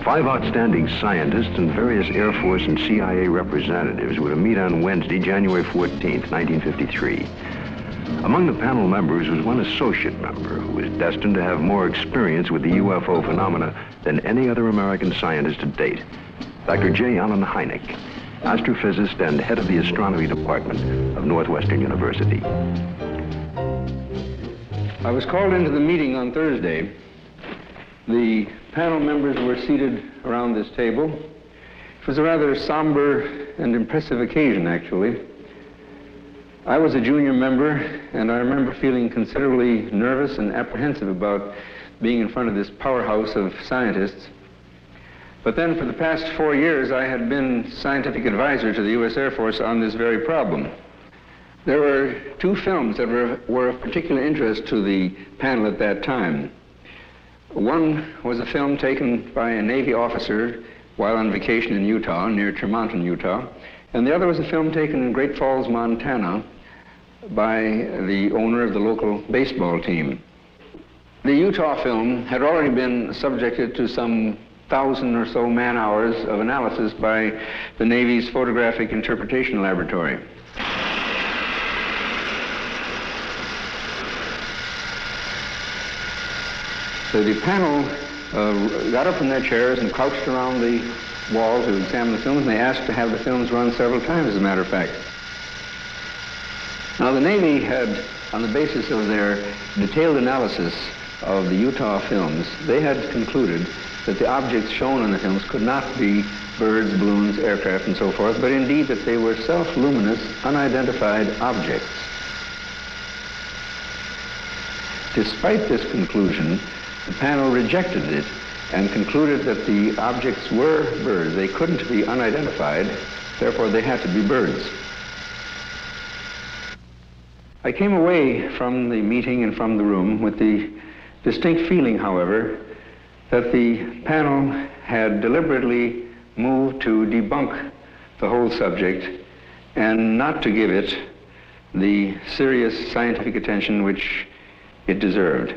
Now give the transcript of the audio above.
5 outstanding scientists and various Air Force and CIA representatives were to meet on Wednesday, January 14th, 1953. Among the panel members was one associate member who was destined to have more experience with the UFO phenomena than any other American scientist to date, Dr. J. Allen Hynek, astrophysicist and head of the astronomy department of Northwestern University. I was called into the meeting on Thursday. The panel members were seated around this table. It was a rather somber and impressive occasion, actually. I was a junior member, and I remember feeling considerably nervous and apprehensive about being in front of this powerhouse of scientists. But then for the past 4 years, I had been scientific advisor to the U.S. Air Force on this very problem. There were 2 films that were of particular interest to the panel at that time. One was a film taken by a Navy officer while on vacation in Utah, near Tremonton, Utah, and the other was a film taken in Great Falls, Montana, by the owner of the local baseball team. The Utah film had already been subjected to some 1,000 or so man-hours of analysis by the Navy's Photographic Interpretation Laboratory. So the panel got up from their chairs and crouched around the wall to examine the films, and they asked to have the films run several times, as a matter of fact. Now, the Navy had, on the basis of their detailed analysis of the Utah films, they had concluded that the objects shown in the films could not be birds, balloons, aircraft, and so forth, but indeed that they were self-luminous, unidentified objects. Despite this conclusion, the panel rejected it and concluded that the objects were birds. They couldn't be unidentified, therefore they had to be birds. I came away from the meeting and from the room with the distinct feeling, however, that the panel had deliberately moved to debunk the whole subject and not to give it the serious scientific attention which it deserved.